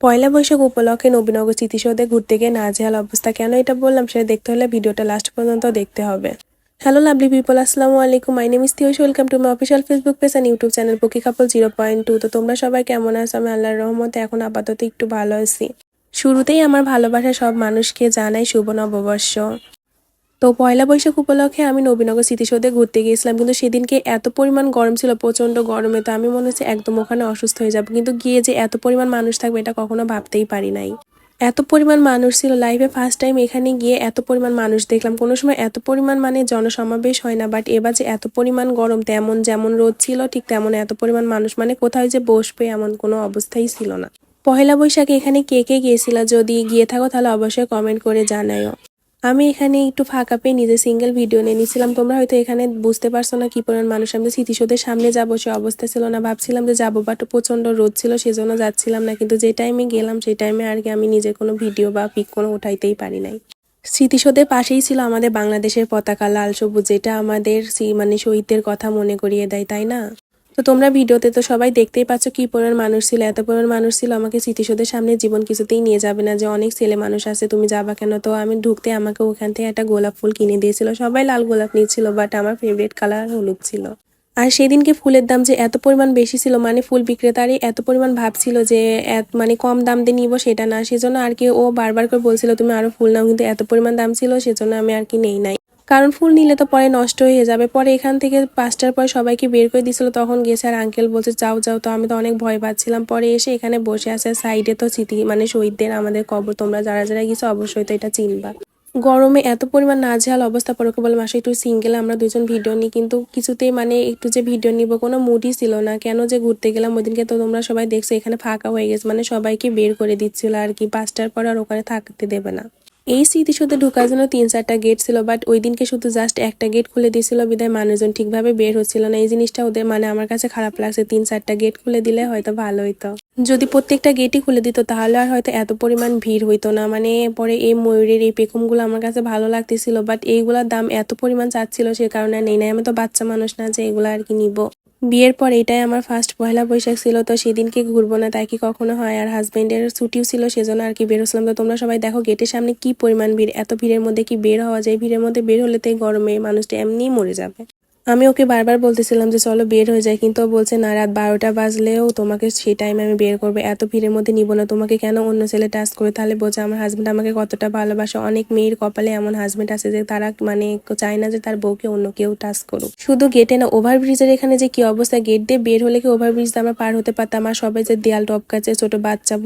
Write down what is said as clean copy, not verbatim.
পয়লা বৈশাখ উপলক্ষে নবীনগর স্মৃতিসৌধে ঘুরতে গিয়ে নাজেহাল অবস্থা। কেন এটা বললাম সেটা দেখতে হলে ভিডিওটা লাস্ট পর্যন্ত দেখতে হবে। হ্যালো লাভলি পিপল, আসসালামু আলাইকুম। মাই নেম ইজ তিওশি। Welcome to my official Facebook page and YouTube channel পকি কাপল 0.2। তো তোমরা সবাই কেমন আছো? আমি আল্লাহর রহমতে এখন আপাতত একটু ভালো আছি। শুরুতেই আমার ভালোবাসা সব মানুষকে জানাই শুভ নববর্ষ। তো পয়লা বৈশাখ উপলক্ষে আমি নবীনগর স্মৃতিসৌধে ঘুরতে গিয়েছিলাম, কিন্তু সেদিনকে এত পরিমাণ গরম ছিল, প্রচণ্ড গরমে। তো আমি মনে হচ্ছে একদম ওখানে অসুস্থ হয়ে যাবো, কিন্তু গিয়ে যে এত পরিমাণ মানুষ থাকবে এটা কখনো ভাবতেই পারি নাই। এত পরিমাণ মানুষ ছিল, লাইফে ফার্স্ট টাইম এখানে গিয়ে এত পরিমাণ মানুষ দেখলাম। কোনো সময় এত পরিমাণ জনসমাবেশ হয় না, বাট এবার যে এত পরিমাণ গরম, তেমন যেমন রোদ ছিল ঠিক তেমন এত পরিমাণ মানুষ, কোথাও যে বসবে এমন কোনো অবস্থাই ছিল না। পহেলা বৈশাখে এখানে কে কে গিয়েছিল? যদি গিয়ে থাকো তাহলে অবশ্যই কমেন্ট করে জানাও। আমি এখানে একটু ফাঁকা পেয়ে নিজে সিঙ্গেল ভিডিও নিয়ে নিয়েছিলাম। তোমরা হয়তো এখানে বুঝতে পারছো না কি পরিমাণ মানুষ। আমি স্মৃতিসৌধের সামনে যাবো সে অবস্থা ছিল না, ভাবছিলাম যে যাবো, বাট প্রচণ্ড রোদ ছিল সেজন্য যাচ্ছিলাম না। কিন্তু যে টাইমে গেলাম সেই টাইমে আর কি আমি নিজে কোনো ভিডিও বা পিক কোনো উঠাইতেই পারি নাই। স্মৃতিসৌধের পাশেই ছিল আমাদের বাংলাদেশের পতাকা লাল সবুজ, যেটা আমাদের শহীদদের কথা মনে করিয়ে দেয়, তাই না? তো তোমরা ভিডিওতে তো সবাই দেখতেই পাচ্ছ কি পরিমাণ মানুষ ছিল। এত পরিমাণ মানুষ ছিল, আমাকে স্মৃতিসৌধের সামনে জীবন কিছুতেই নিয়ে যাবে না, যে অনেক ছেলে মানুষ আছে, তুমি যাবা কেন? তো আমি ঢুকতে আমাকে ওখান থেকে একটা গোলাপ ফুল কিনে দিয়েছিল। সবাই লাল গোলাপ নিচ্ছিল, বাট আমার ফেভারিট কালার হলুদ ছিল। আর সেদিনকে ফুলের দাম যে এত পরিমাণ বেশি ছিল, ফুল বিক্রেতারই এত পরিমাণ ভাবছিল যে কম দাম দিয়ে নিব, সেটা না। সেজন্য আর কি ও বারবার করে বলছিল তুমি আরো ফুল নাও, কিন্তু এত পরিমাণ দাম ছিল সেজন্য আমি আর কি নেই নাই। কারণ ফুল নিলে তো পরে নষ্ট হয়ে যাবে। পরে এখান থেকে 5টার পর সবাইকে বের করে দিয়েছিল, তখন গেছে আর আঙ্কেল বলছে যাও যাও। তো আমি তো অনেক ভয় পাচ্ছিলাম। পরে এসে এখানে বসে আছে, সাইডে তো স্মৃতি শহীদদের আমাদের কবর। তোমরা যারা যারা গেছো অবশ্যই তো এটা চিনবা। গরমে এত পরিমাণ নাজেহাল অবস্থা, পরকে বলে মাসে একটু সিঙ্গেল আমরা দুজন ভিডিও নিই, কিন্তু কিছুতেই একটু যে ভিডিও নিব কোনো মুডই ছিল না। কেন যে ঘুরতে গেলাম ওইদিনকে, তো তোমরা সবাই দেখছো এখানে ফাঁকা হয়ে গেছে, সবাইকে বের করে দিচ্ছিল আর কি। 5টার পর আর ওখানে থাকতে দেবে না। এই স্মৃতিসৌধে ঢোকার জন্য 3-4টা গেট ছিল, বাট ওই দিনকে শুধু জাস্ট একটা গেট খুলে দিয়েছিল, বিধায় মানুষজন ঠিকভাবে বের হচ্ছিল না। এই জিনিসটা ওদের আমার কাছে খারাপ লাগছে। 3-4টা গেট খুলে দিলে হয়তো ভালো হইতো। যদি প্রত্যেকটা গেটই খুলে দিত তাহলে আর হয়তো এত পরিমাণ ভিড় হইতো না। পরে এই ময়ূরের এই পেখমগুলো আমার কাছে ভালো লাগতেছিল, বাট এইগুলার দাম এত পরিমাণ চাচ্ছিল, সে কারণে নেই নাই। আমি তো বাচ্চা মানুষ না যে এগুলো আর কি নিব। বিয়ের পর এটাই আমার ফার্স্ট পয়লা বৈশাখ ছিল, তো সেদিনকে ঘুরবো না তাই কি কখনো হয়? আর হাজবেন্ডের ছুটিও ছিল, সেজন্য আর কি বেরোছিলাম। তো তোমরা সবাই দেখো গেটের সামনে কি পরিমাণ ভিড়। এত ভিড়ের মধ্যে কি বের হওয়া যায়? ভিড়ের মধ্যে বের হলে তো এই গরমে মানুষটা এমনিই মরে যাবে। আমি ওকে বারবার বলতেছিলাম যে চলো বের হয়ে যায়, কিন্তু ও বলছে না, রাত 12টা বাজলেও তোমাকে সেই টাইমে আমি বের করবো, এত ভিড়ের মধ্যে নিব না তোমাকে। কেন অন্য ছেলে টাচ করে? তাহলে বোঝা আমার হাজবেন্ড আমাকে কতটা ভালোবাসে। অনেক মেয়ের কপালে এমন হাজবেন্ড আছে যে তারা চায় না যে তার বউকে অন্য কেউ টাচ করুক। শুধু গেটে না, ওভারব্রিজের এখানে যে কি অবস্থা, গেট দিয়ে বের হলে কি ওভারব্রিজ আমরা পার হতে পারতাম? আর সবাই যে দেয়াল টপকাচ্ছে, ছোট বাচ্চা বলে